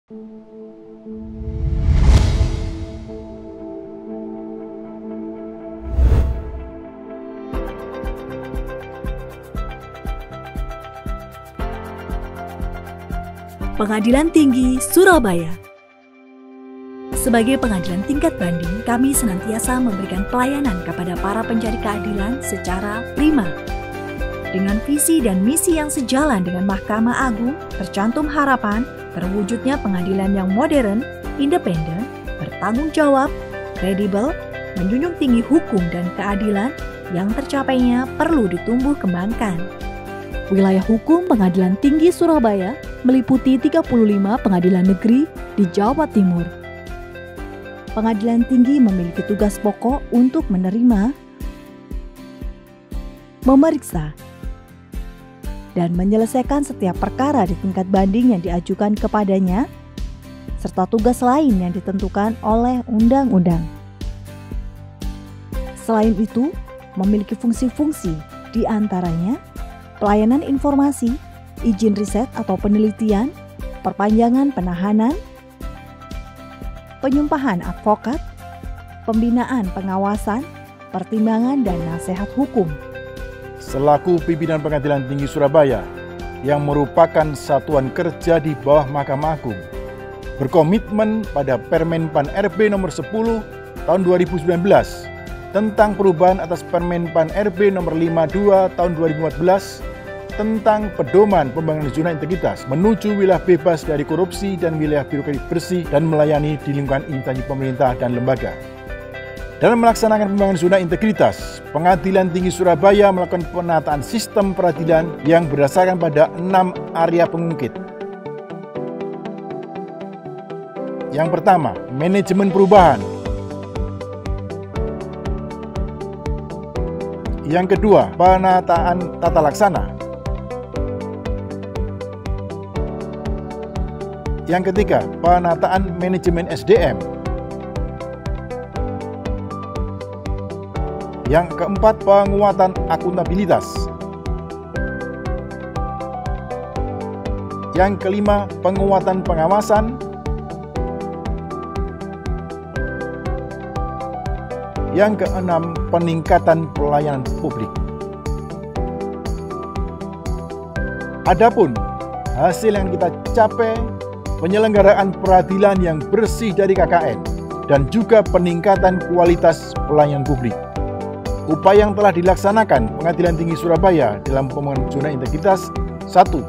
Pengadilan Tinggi Surabaya. Sebagai pengadilan tingkat banding, kami senantiasa memberikan pelayanan kepada para pencari keadilan secara prima. Dengan visi dan misi yang sejalan dengan Mahkamah Agung, tercantum harapan terwujudnya pengadilan yang modern, independen, bertanggung jawab, kredibel, menjunjung tinggi hukum dan keadilan yang tercapainya perlu ditumbuh kembangkan. Wilayah hukum Pengadilan Tinggi Surabaya meliputi 35 pengadilan negeri di Jawa Timur. Pengadilan Tinggi memiliki tugas pokok untuk menerima, memeriksa, dan menyelesaikan setiap perkara di tingkat banding yang diajukan kepadanya, serta tugas lain yang ditentukan oleh undang-undang. Selain itu, memiliki fungsi-fungsi di antaranya pelayanan informasi, izin riset atau penelitian, perpanjangan penahanan, penyumpahan advokat, pembinaan pengawasan, pertimbangan dan nasihat hukum. Selaku pimpinan Pengadilan Tinggi Surabaya yang merupakan satuan kerja di bawah Mahkamah Agung, berkomitmen pada Permen Pan RB nomor 10 tahun 2019 tentang perubahan atas Permen Pan RB nomor 52 tahun 2014 tentang pedoman pembangunan zona integritas menuju wilayah bebas dari korupsi dan wilayah birokrasi bersih dan melayani di lingkungan instansi pemerintah dan lembaga. Dalam melaksanakan pembangunan zona integritas, Pengadilan Tinggi Surabaya melakukan penataan sistem peradilan yang berdasarkan pada 6 area pengungkit. Yang pertama, manajemen perubahan. Yang kedua, penataan tata laksana. Yang ketiga, penataan manajemen SDM. Yang keempat, penguatan akuntabilitas. Yang kelima, penguatan pengawasan. Yang keenam, peningkatan pelayanan publik. Adapun hasil yang kita capai, penyelenggaraan peradilan yang bersih dari KKN, dan juga peningkatan kualitas pelayanan publik. Upaya yang telah dilaksanakan Pengadilan Tinggi Surabaya dalam pembangunan zona integritas: 1.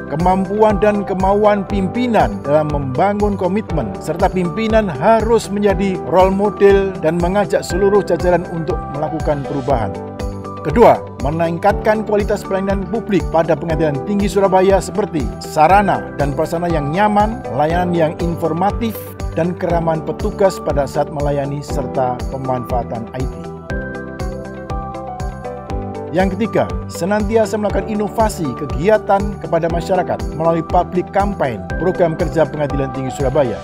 Kemampuan dan kemauan pimpinan dalam membangun komitmen, serta pimpinan harus menjadi role model dan mengajak seluruh jajaran untuk melakukan perubahan. Kedua, meningkatkan kualitas pelayanan publik pada Pengadilan Tinggi Surabaya seperti sarana dan prasarana yang nyaman, layanan yang informatif, dan keramahan petugas pada saat melayani serta pemanfaatan IT. Yang ketiga, senantiasa melakukan inovasi kegiatan kepada masyarakat melalui public campaign program kerja Pengadilan Tinggi Surabaya.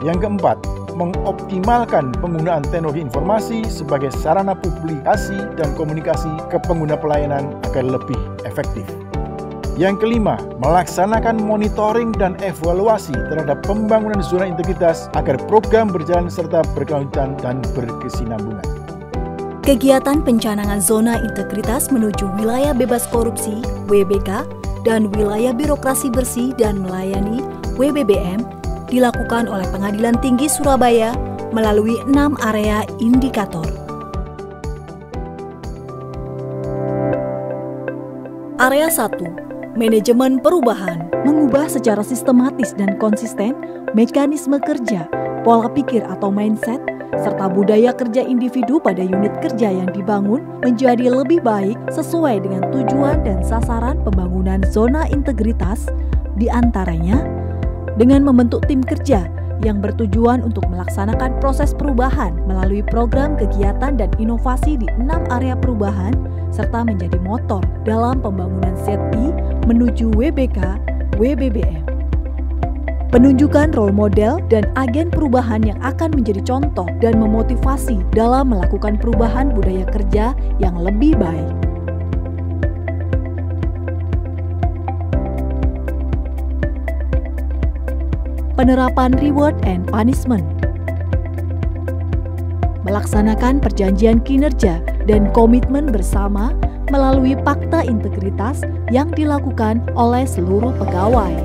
Yang keempat, mengoptimalkan penggunaan teknologi informasi sebagai sarana publikasi dan komunikasi ke pengguna pelayanan agar lebih efektif. Yang kelima, melaksanakan monitoring dan evaluasi terhadap pembangunan zona integritas agar program berjalan serta berkelanjutan dan berkesinambungan. Kegiatan pencanangan zona integritas menuju wilayah bebas korupsi (WBK) dan wilayah birokrasi bersih dan melayani (WBBM) dilakukan oleh Pengadilan Tinggi Surabaya melalui 6 area indikator. Area 1. Manajemen perubahan. Mengubah secara sistematis dan konsisten mekanisme kerja, pola pikir atau mindset, serta budaya kerja individu pada unit kerja yang dibangun menjadi lebih baik sesuai dengan tujuan dan sasaran pembangunan zona integritas, di antaranya dengan membentuk tim kerja yang bertujuan untuk melaksanakan proses perubahan melalui program kegiatan dan inovasi di 6 area perubahan, serta menjadi motor dalam pembangunan ZI menuju WBK, WBBM. Penunjukan role model dan agen perubahan yang akan menjadi contoh dan memotivasi dalam melakukan perubahan budaya kerja yang lebih baik. penerapan reward and punishment, melaksanakan perjanjian kinerja dan komitmen bersama melalui fakta integritas yang dilakukan oleh seluruh pegawai.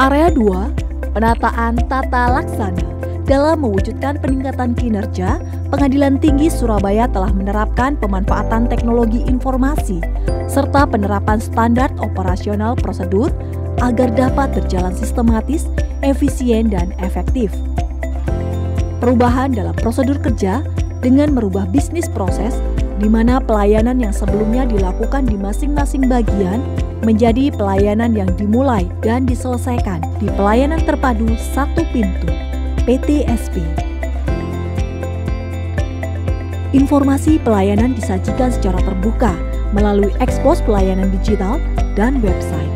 Area 2, penataan tata laksana. Dalam mewujudkan peningkatan kinerja, Pengadilan Tinggi Surabaya telah menerapkan pemanfaatan teknologi informasi serta penerapan standar operasional prosedur agar dapat berjalan sistematis, efisien, dan efektif. Perubahan dalam prosedur kerja dengan merubah bisnis proses di mana pelayanan yang sebelumnya dilakukan di masing-masing bagian menjadi pelayanan yang dimulai dan diselesaikan di Pelayanan Terpadu Satu Pintu (PTSP). Informasi pelayanan disajikan secara terbuka melalui ekspos pelayanan digital dan website.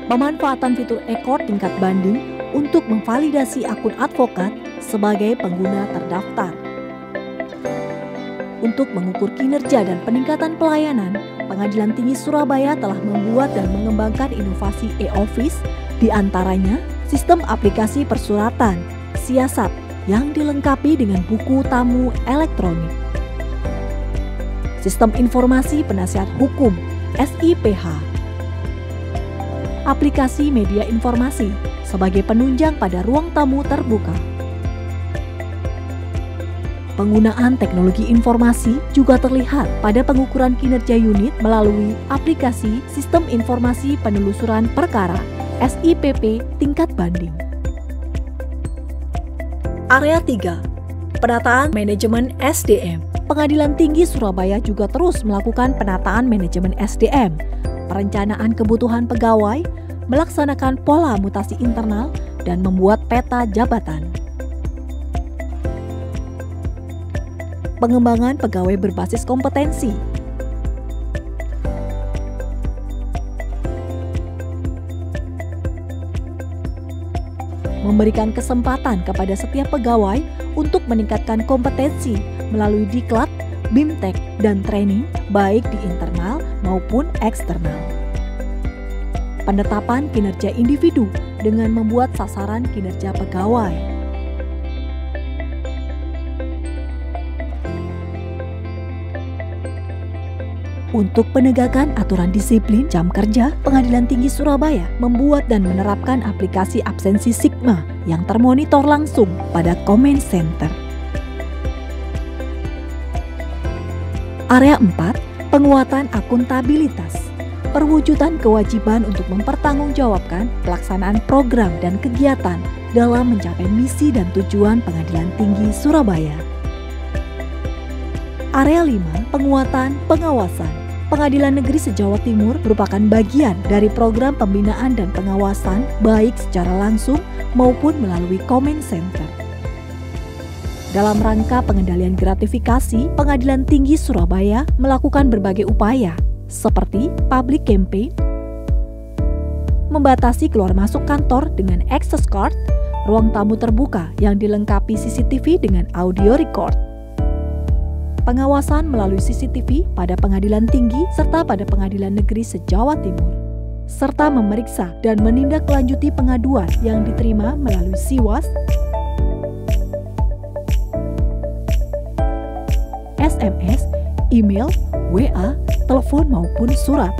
Pemanfaatan fitur ekor tingkat banding untuk memvalidasi akun advokat sebagai pengguna terdaftar. Untuk mengukur kinerja dan peningkatan pelayanan, Pengadilan Tinggi Surabaya telah membuat dan mengembangkan inovasi e-office, di antaranya sistem aplikasi persuratan, siasat yang dilengkapi dengan buku tamu elektronik, sistem informasi penasihat hukum (SIPH), aplikasi media informasi sebagai penunjang pada ruang tamu terbuka. Penggunaan teknologi informasi juga terlihat pada pengukuran kinerja unit melalui aplikasi Sistem Informasi Penelusuran Perkara (SIPP) tingkat banding. Area 3, penataan manajemen SDM. Pengadilan Tinggi Surabaya juga terus melakukan penataan manajemen SDM, perencanaan kebutuhan pegawai, melaksanakan pola mutasi internal, dan membuat peta jabatan. Pengembangan pegawai berbasis kompetensi. Memberikan kesempatan kepada setiap pegawai untuk meningkatkan kompetensi melalui diklat, bimtek, dan training baik di internal maupun eksternal. Penetapan kinerja individu dengan membuat sasaran kinerja pegawai. Untuk penegakan aturan disiplin jam kerja, Pengadilan Tinggi Surabaya membuat dan menerapkan aplikasi absensi Sigma yang termonitor langsung pada Command Center. Area 4, penguatan akuntabilitas. Perwujudan kewajiban untuk mempertanggungjawabkan pelaksanaan program dan kegiatan dalam mencapai misi dan tujuan Pengadilan Tinggi Surabaya. Area 5, penguatan pengawasan. Pengadilan Negeri se-Jawa Timur merupakan bagian dari program pembinaan dan pengawasan baik secara langsung maupun melalui Command Center. Dalam rangka pengendalian gratifikasi, Pengadilan Tinggi Surabaya melakukan berbagai upaya seperti public campaign, membatasi keluar masuk kantor dengan access card, ruang tamu terbuka yang dilengkapi CCTV dengan audio record, pengawasan melalui CCTV pada Pengadilan Tinggi serta pada Pengadilan Negeri se-Jawa Timur, serta memeriksa dan menindaklanjuti pengaduan yang diterima melalui SIWAS, SMS, email, WA, telepon maupun surat.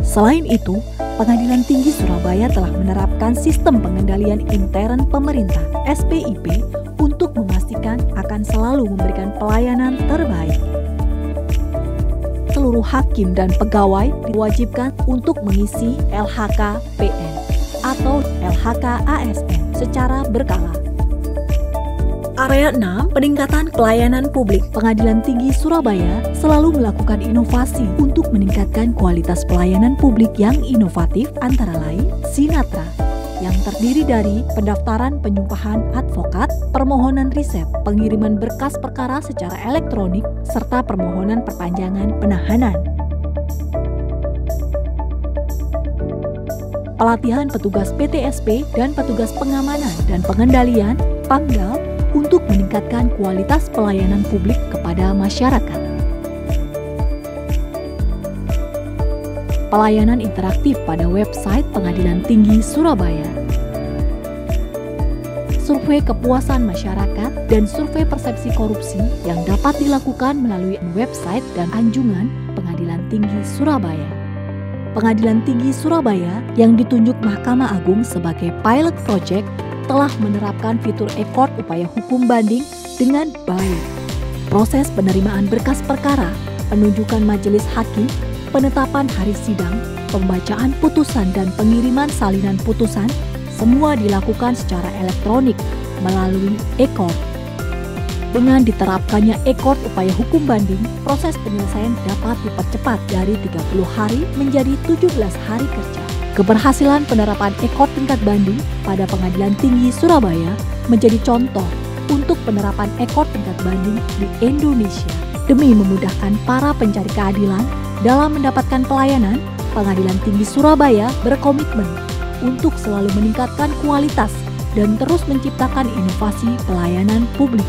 Selain itu, Pengadilan Tinggi Surabaya telah menerapkan sistem pengendalian intern pemerintah (SPIP) untuk memastikan akan selalu memberikan pelayanan terbaik. Seluruh hakim dan pegawai diwajibkan untuk mengisi LHK-PN atau LHK-ASN secara berkala. Area 6, peningkatan pelayanan publik. Pengadilan Tinggi Surabaya selalu melakukan inovasi untuk meningkatkan kualitas pelayanan publik yang inovatif, antara lain Sinatra, yang terdiri dari pendaftaran penyumpahan advokat, permohonan riset, pengiriman berkas perkara secara elektronik, serta permohonan perpanjangan penahanan. Pelatihan petugas PTSP dan petugas pengamanan dan pengendalian (PAMDAL) untuk meningkatkan kualitas pelayanan publik kepada masyarakat. pelayanan interaktif pada website Pengadilan Tinggi Surabaya. Survei kepuasan masyarakat dan survei persepsi korupsi yang dapat dilakukan melalui website dan anjungan Pengadilan Tinggi Surabaya. Pengadilan Tinggi Surabaya yang ditunjuk Mahkamah Agung sebagai pilot project telah menerapkan fitur e-court upaya hukum banding dengan baik. Proses penerimaan berkas perkara, penunjukan majelis hakim, penetapan hari sidang, pembacaan putusan dan pengiriman salinan putusan semua dilakukan secara elektronik melalui e-court. Dengan diterapkannya e-court upaya hukum banding, proses penyelesaian dapat dipercepat dari 30 hari menjadi 17 hari kerja. Keberhasilan penerapan e-court tingkat banding pada Pengadilan Tinggi Surabaya menjadi contoh untuk penerapan e-court tingkat banding di Indonesia. Demi memudahkan para pencari keadilan dalam mendapatkan pelayanan, Pengadilan Tinggi Surabaya berkomitmen untuk selalu meningkatkan kualitas dan terus menciptakan inovasi pelayanan publik.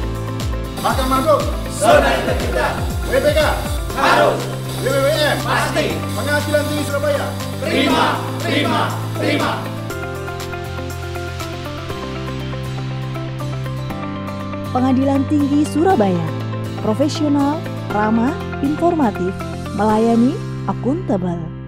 Mahkamah Agung, zona integritas. WPK, harus. WWM, pasti. Pengadilan Tinggi Surabaya, terima, terima, terima. Pengadilan Tinggi Surabaya, profesional, ramah, informatif, melayani, akuntabel.